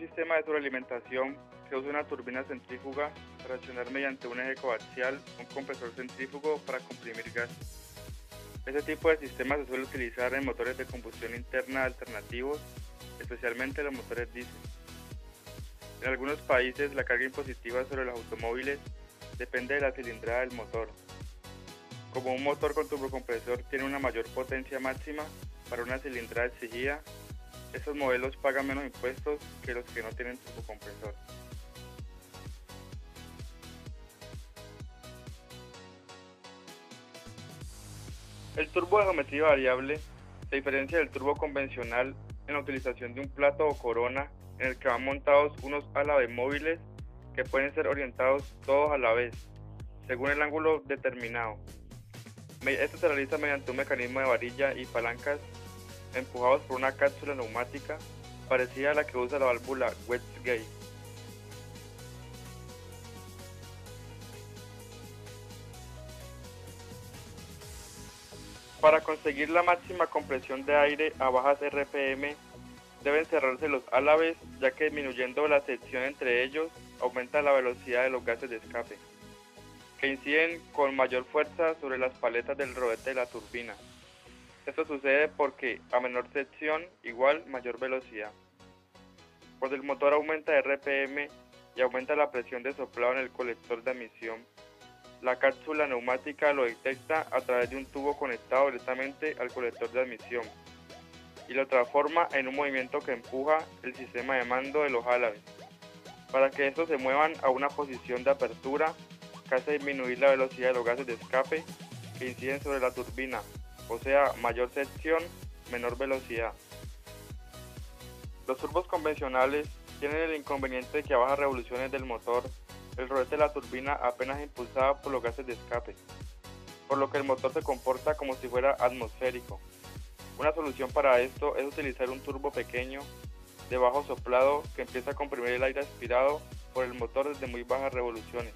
sistema de sobrealimentación que usa una turbina centrífuga para accionar mediante un eje coaxial un compresor centrífugo para comprimir gas. Este tipo de sistema se suele utilizar en motores de combustión interna alternativos, especialmente los motores diésel. En algunos países, la carga impositiva sobre los automóviles depende de la cilindrada del motor. Como un motor con turbocompresor tiene una mayor potencia máxima para una cilindrada exigida, estos modelos pagan menos impuestos que los que no tienen turbocompresor. El turbo de geometría variable se diferencia del turbo convencional en la utilización de un plato o corona en el que van montados unos álabes móviles que pueden ser orientados todos a la vez, según el ángulo determinado. Esto se realiza mediante un mecanismo de varilla y palancas empujados por una cápsula neumática parecida a la que usa la válvula Wattgate. Para conseguir la máxima compresión de aire a bajas RPM, deben cerrarse los álabes, ya que disminuyendo la sección entre ellos aumenta la velocidad de los gases de escape, que inciden con mayor fuerza sobre las paletas del rodete de la turbina. Esto sucede porque a menor sección igual mayor velocidad. Cuando el motor aumenta de RPM y aumenta la presión de soplado en el colector de admisión, la cápsula neumática lo detecta a través de un tubo conectado directamente al colector de admisión y lo transforma en un movimiento que empuja el sistema de mando de los álabes, para que estos se muevan a una posición de apertura que hace disminuir la velocidad de los gases de escape que inciden sobre la turbina, o sea, mayor sección, menor velocidad. Los turbos convencionales tienen el inconveniente de que a bajas revoluciones del motor, el rodete de la turbina apenas es impulsado por los gases de escape, por lo que el motor se comporta como si fuera atmosférico. Una solución para esto es utilizar un turbo pequeño de bajo soplado que empieza a comprimir el aire aspirado por el motor desde muy bajas revoluciones.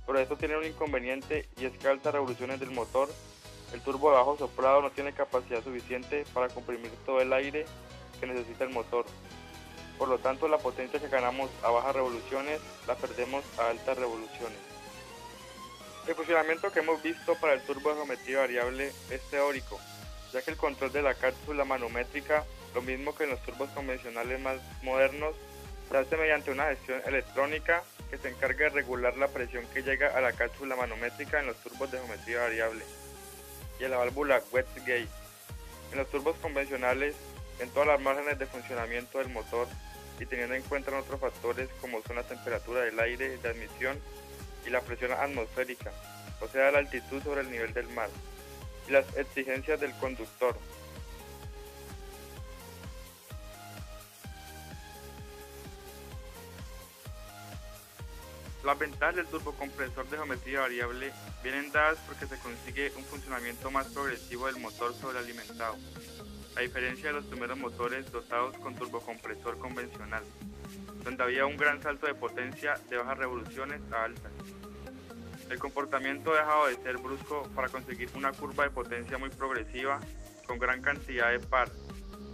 Pero esto tiene un inconveniente, y es que a altas revoluciones del motor, el turbo de bajo soplado no tiene capacidad suficiente para comprimir todo el aire que necesita el motor. Por lo tanto, la potencia que ganamos a bajas revoluciones la perdemos a altas revoluciones. El funcionamiento que hemos visto para el turbo de geometría variable es teórico, ya que el control de la cápsula manométrica, lo mismo que en los turbos convencionales más modernos, se hace mediante una gestión electrónica que se encarga de regular la presión que llega a la cápsula manométrica en los turbos de geometría variable y a la válvula Wattgate. En los turbos convencionales, en todas las márgenes de funcionamiento del motor y teniendo en cuenta otros factores como son la temperatura del aire de admisión y la presión atmosférica, o sea, la altitud sobre el nivel del mar, y las exigencias del conductor. Las ventajas del turbocompresor de geometría variable vienen dadas porque se consigue un funcionamiento más progresivo del motor sobrealimentado, a diferencia de los primeros motores dotados con turbocompresor convencional, donde había un gran salto de potencia de bajas revoluciones a altas. El comportamiento ha dejado de ser brusco para conseguir una curva de potencia muy progresiva con gran cantidad de par,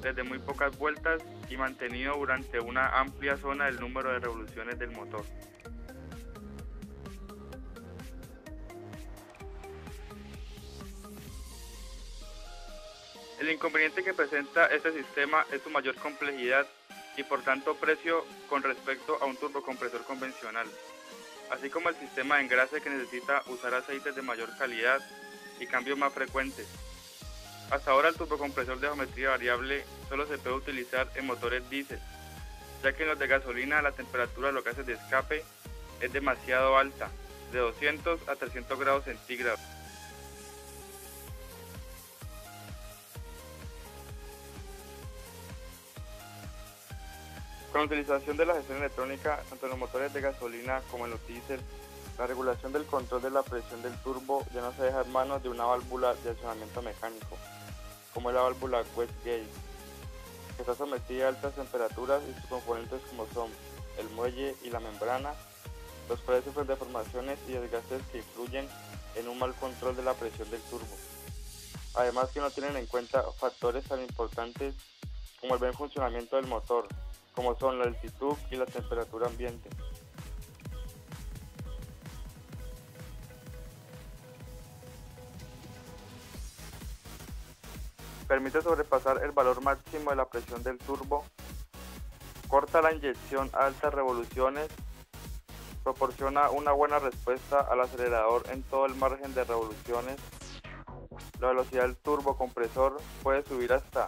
desde muy pocas vueltas y mantenido durante una amplia zona del número de revoluciones del motor. El inconveniente que presenta este sistema es su mayor complejidad y por tanto precio con respecto a un turbocompresor convencional, así como el sistema de engrase que necesita usar aceites de mayor calidad y cambios más frecuentes. Hasta ahora el turbocompresor de geometría variable solo se puede utilizar en motores diésel, ya que en los de gasolina la temperatura de los gases de escape es demasiado alta, de 200 a 300 grados centígrados. Con la utilización de la gestión electrónica, tanto en los motores de gasolina como en los diésel, la regulación del control de la presión del turbo ya no se deja en manos de una válvula de accionamiento mecánico, como es la válvula Wattgate, que está sometida a altas temperaturas y sus componentes como son el muelle y la membrana, los cuales sufren deformaciones y desgastes que influyen en un mal control de la presión del turbo. Además que no tienen en cuenta factores tan importantes como el buen funcionamiento del motor, como son la altitud y la temperatura ambiente. Permite sobrepasar el valor máximo de la presión del turbo, corta la inyección a altas revoluciones, proporciona una buena respuesta al acelerador en todo el margen de revoluciones. La velocidad del turbocompresor puede subir hasta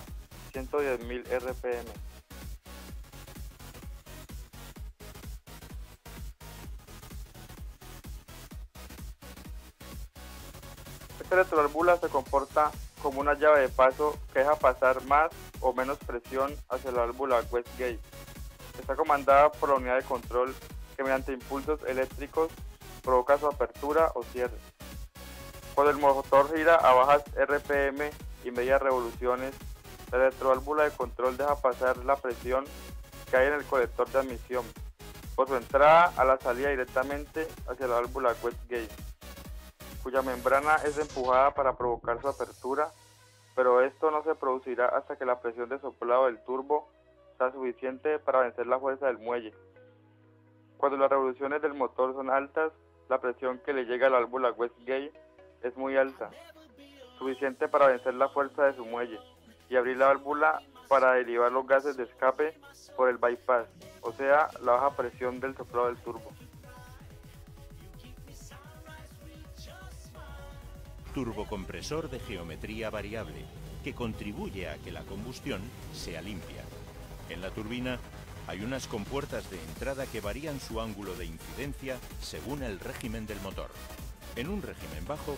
110.000 RPM. Esta electroválvula se comporta como una llave de paso que deja pasar más o menos presión hacia la válvula Westgate. Está comandada por la unidad de control que mediante impulsos eléctricos provoca su apertura o cierre. Cuando el motor gira a bajas RPM y medias revoluciones, la electroválvula de control deja pasar la presión que hay en el colector de admisión por su entrada a la salida directamente hacia la válvula Westgate, cuya membrana es empujada para provocar su apertura, pero esto no se producirá hasta que la presión de soplado del turbo sea suficiente para vencer la fuerza del muelle. Cuando las revoluciones del motor son altas, la presión que le llega a la válvula Westgate es muy alta, suficiente para vencer la fuerza de su muelle y abrir la válvula para derivar los gases de escape por el bypass, o sea, la baja presión del soplado del turbo. Turbocompresor de geometría variable, que contribuye a que la combustión sea limpia. En la turbina hay unas compuertas de entrada que varían su ángulo de incidencia según el régimen del motor. En un régimen bajo,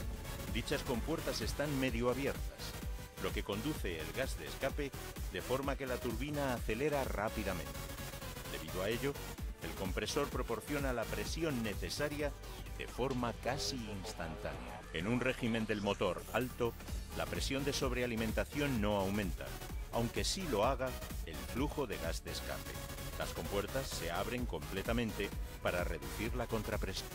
dichas compuertas están medio abiertas, lo que conduce el gas de escape de forma que la turbina acelera rápidamente. Debido a ello, el compresor proporciona la presión necesaria de forma casi instantánea. En un régimen del motor alto, la presión de sobrealimentación no aumenta, aunque sí lo haga el flujo de gas de escape. Las compuertas se abren completamente para reducir la contrapresión.